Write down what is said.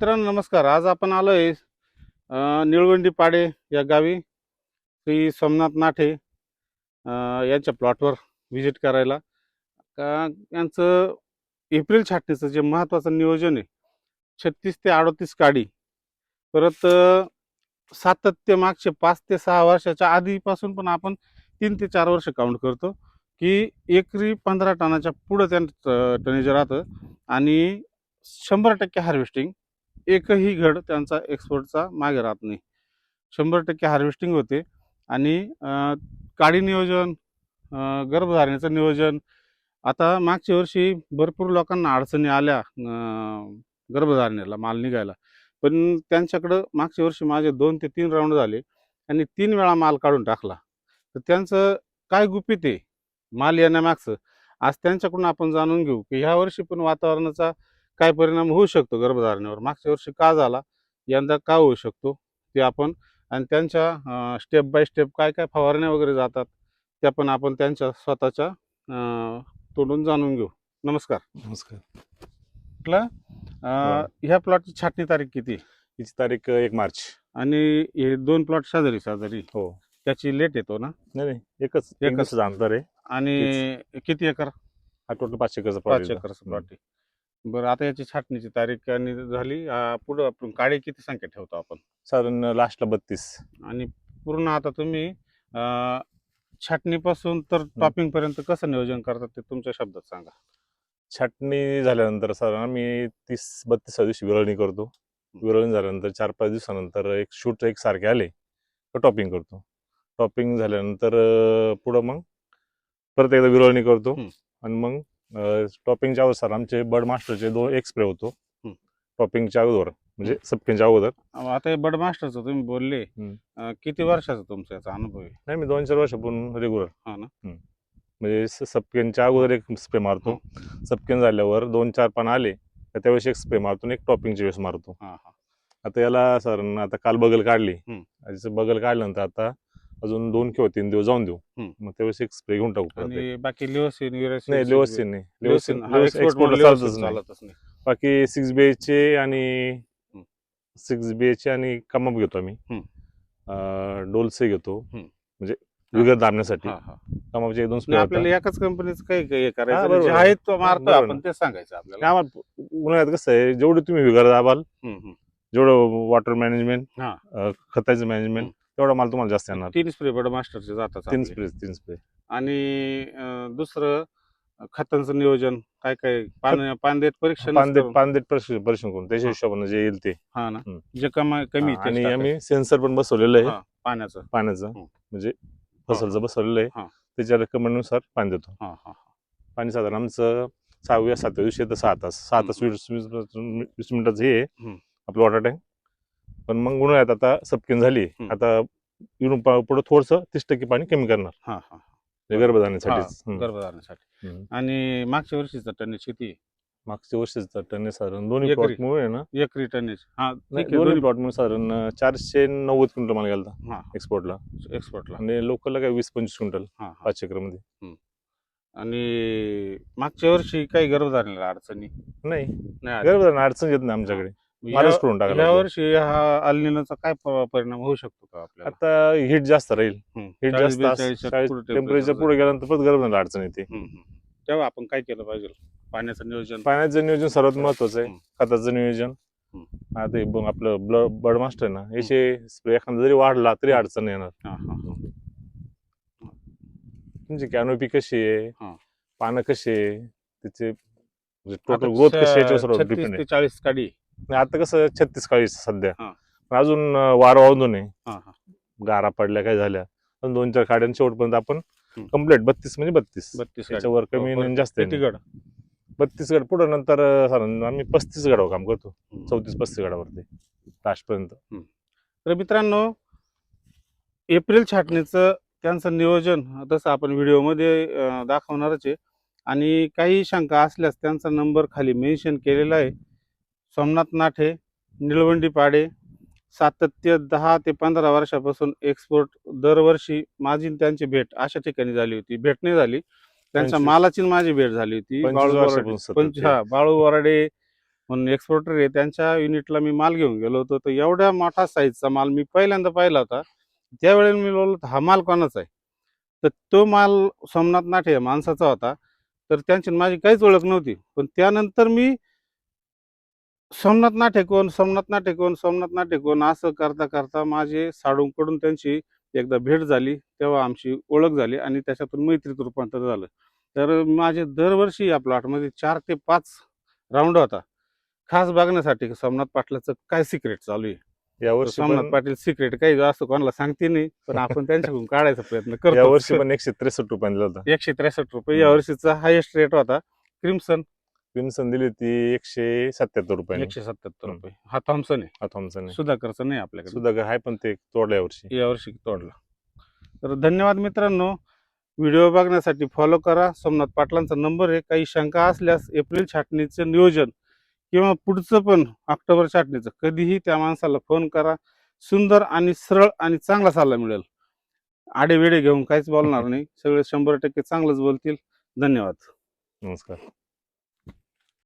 मित्रांनो नमस्कार. आज आपण आलोय निळवंडी पाडे या गावी श्री सोमनाथ नाठे यांच्या प्लॉटवर व्हिजिट करायला. यांचं एप्रिल छाटणीचं जे महत्त्वाचं नियोजन आहे, 36 ते 38 काडी, परत सातत्य मागचे 5 ते 6 वर्षाच्या आधीपासून पण आपण 3 ते 4 वर्ष काउंट करतो की एकरी 15 टनाच्या पुढं त्यांचं टनेज राहतं आणि 100% हार्वेस्टिंग. एकही घड त्यांचा एक्सपोर्टचा मागे राहत नाही. 100% हार्वेस्टिंग होते. आणि काडी नियोजन, गर्भधारणेचं नियोजन. आता मागच्या वर्षी भरपूर लोकांना अडचणी आल्या गर्भधारणेला माल निघायला, पण त्यांच्याकडं मागच्या वर्षी माझे 2 ते 3 राऊंड झाले आणि 3 वेळा माल काढून टाकला. तर त्यांचं काय गुपित आहे माल येण्यामागचं, आज त्यांच्याकडून आपण जाणून घेऊ की ह्या वर्षी पण वातावरणाचा काय परिणाम होऊ शकतो गर्भधारणेवर, मागच्या वर्षी का झाला, यंदा का होऊ शकतो ते आपण, आणि त्यांच्या स्टेप बाय स्टेप काय काय फवारण्या वगैरे जातात त्या पण आपण त्यांच्या स्वतःच्या तोंडून जाणून घेऊ. नमस्कार. नमस्कार. म्हटलं ह्या प्लॉटची छाटणी तारीख किती? हिची तारीख 1 मार्च. आणि हे 2 प्लॉट शेजारी हो. त्याची लेट येतो ना? नाही, एकच दिवसाचं अंतर आहे. आणि किती एकर? हा टोटल 5 एकरचा प्लॉट 5 एकरचा प्लॉट आहे. बरं, आता याची छाटणीची तारीख आणि झाली, पुढं आपण काडी किती संख्या ठेवतो आपण? साधारण लास्टला 32. आणि पूर्ण आता तुम्ही छाटणीपासून तर टॉपिंग पर्यंत कसं नियोजन करतात ते तुमच्या शब्दात सांगा. छाटणी झाल्यानंतर साधारण आम्ही 30-32 दिवशी विरळणी करतो. विरळणी झाल्यानंतर 4-5 दिवसानंतर एक शूट एकसारखे आले तर टॉपिंग करतो. टॉपिंग झाल्यानंतर पुढं मग परत एकदा विरळणी करतो. आणि मग टॉपिंगच्या अगोदर आमचे बर्ड मास्टरचे एक स्प्रे होतो टॉपिंगच्या अगोदर, म्हणजे सपकेच्या अगोदर. आता हे बर्ड मास्टरचं तुम्ही बोलले, किती वर्षाचा तुमचा याचा अनुभव आहे? नाही, मी 2-4 वर्षापूर्वी रेग्युलर. हा ना. म्हणजे सपकेनच्या अगोदर एक स्प्रे मारतो. सपकेन झाल्यावर 2-4 पान आले तर त्यावेळेस एक स्प्रे मारतो, एक टॉपिंगच्या वेळेस मारतो. आता याला साधारण आता काल बगल काढली, बगल काढल्यानंतर आता अजून 2 किंवा 3 दिवस जाऊन देऊ, मग त्यावेळेस एक स्प्रे घेऊन टाकू. आणि बाकी लिओसिन नाही, लिओसिन चालतच नाही. बाकी 6BH चे आणि कमाप घेतो आम्ही. डोलसे घेतो, म्हणजे विगर दाबण्यासाठी. कमापचे 1-2 स्प्रे. आपल्याला एकाच कंपनीचं काही करायचं जे आहे तो मारतो आपण, ते सांगायचं आपल्याला. उन्हाळ्यात कसं आहे, जेवढी तुम्ही विगर दाबाल, जेवढं वॉटर मॅनेजमेंट, खताचं मॅनेजमेंट, तेवढा माल तुम्हाला जास्त येणार. 3 स्प्रे बर्ड मास्टरचे जातात. 3 स्प्रे. आणि दुसरं खतांचं नियोजन काय काय? पानदेट परीक्षण परीक्षण करून त्याच्या हिशोबाने जे येईल ते. हा ना. जे कमी. आणि आम्ही सेन्सर पण बसवलेलं आहे पाण्याचं, म्हणजे फसलचं बसवलेलं आहे. त्याच्या रेकमेंडनुसार पाणी देतो. पाणी साधारण आमचं 6व्या-7व्या दिवशी येतं 6 तास 20 मिनिटाचं हे आपलं वॉटर टँक. पण मग उन्हाळ्यात आता सपकेन झाली, आता इकडून पुढे थोडस 30% पाणी कमी करणार गर्भधारणेसाठी. आणि मागच्या वर्षीचा टनेज किती? मागच्या वर्षीचा टनेज साधारण दोन्ही प्लॉट मुळे ना, एकरी टनेज दोन्ही प्लॉट मुळे साधारण 490 क्विंटल माल गेला एक्सपोर्टला. आणि लोकलला काय 20-25 क्विंटल 5 एकर मध्ये. आणि मागच्या वर्षी काही गर्भधारणेला अडचणी नाही, गर्भधारण अडचण येत नाही आमच्याकडे. या वर्षी हा अल्निनोचा काय परिणाम होऊ शकतो का आपल्याला? आता हीट जास्त राहील, हीट जास्त टेम्परेचर पुढे गेल्यानंतर परत गर्भधारणेला अडचण येते. तेव्हा आपण काय केलं पाहिजे? पाण्याचं नियोजन सर्वात महत्वाचं आहे. खताचं नियोजन. आता आपलं बर्ड मास्टर आहे ना, याचे स्प्रे एखादा जरी वाढला तरी अडचण येणार. तुमची कॅनोपी कशी आहे, पानं कशी आहे, त्याचे टोटल ग्रोथ कशी आहे याच्यावर डिपेंड आहे. 40 काडी. आता कसं 36 काळी सध्या, अजून वारं वाहून नये, गारा पडल्या काय झाल्या, 2-4 काड्या शेवटपर्यंत आपण कम्प्लीट 32 म्हणजे 32 त्याच्यावर कमी जास्त 32 गड. पुढे नंतर आम्ही 35 गडावर काम करतो, 34-35 गडावरती लास्टपर्यंत. तर मित्रांनो, एप्रिल छाटणीचं त्यांचं नियोजन तसं आपण व्हिडिओमध्ये दाखवणारच आहे. आणि काही शंका असल्यास त्यांचा नंबर खाली मेन्शन केलेला आहे. सोमनाथ नाठे, निळवंडी पाडे. सातत्य 10 ते 15 वर्षापासून एक्सपोर्ट. दरवर्षी माझी त्यांची भेट अशा ठिकाणी झाली होती. भेट नाही झाली, त्यांच्या मालाची माझी भेट झाली होती. बाळू वराडे, म्हणून एक्सपोर्टर आहे, त्यांच्या युनिटला मी माल घेऊन गेलो होतो. तर एवढ्या मोठा साईजचा माल मी पहिल्यांदा पाहिला होता. त्यावेळेला मी बोललो हा माल कोणाचा आहे. तर तो माल सोमनाथ नाठे या माणसाचा होता. तर त्यांची माझी काहीच ओळख नव्हती. पण त्यानंतर मी सोमनाथ नाठे कोण, सोमनाथ नाठे कोण, सोमनाथ नाठे कोण असं करता करता माझे साडूंकडून त्यांची एकदा भेट झाली. तेव्हा आमची ओळख झाली आणि त्याच्यातून मैत्रीत रूपांतर झालं. तर माझे दरवर्षी या प्लॉटमध्ये 4 ते 5 राऊंड होता. खास बघण्यासाठी की सोमनाथ पाटलाचं काय सिक्रेट चालू आहे. तर यावर्षी सोमनाथ पण पाटील सिक्रेट काही जास्त कोणाला सांगते नाही, पण आपण त्यांच्याकडून काढायचा प्रयत्न करतो. यावर्षी पण 163 रुपये दिला होता. 163 रुपये या वर्षीचा हायेस्ट रेट होता. क्रिम्सन क्रिम्सन दिली होती 177 रुपये. 177 रुपये. हा थॉम्सन आहे, थॉम्सन सुधाकरचा नाही आपल्याकडे. सुद्धा आहे, पण ते तोडलं यावर्षी तोडला. तर धन्यवाद मित्रांनो. व्हिडिओ बघण्यासाठी फॉलो करा. सोमनाथ पाटलांचा नंबर आहे. काही शंका असल्यास एप्रिल छाटणीचं नियोजन किंवा पुढचं पण ऑक्टोबर छाटणीचं कधीही त्या माणसाला फोन करा. सुंदर आणि सरळ आणि चांगला सल्ला मिळेल. आडेवेडे घेऊन काहीच बोलणार नाही. सगळे 100% चांगलंच बोलतील. धन्यवाद. नमस्कार.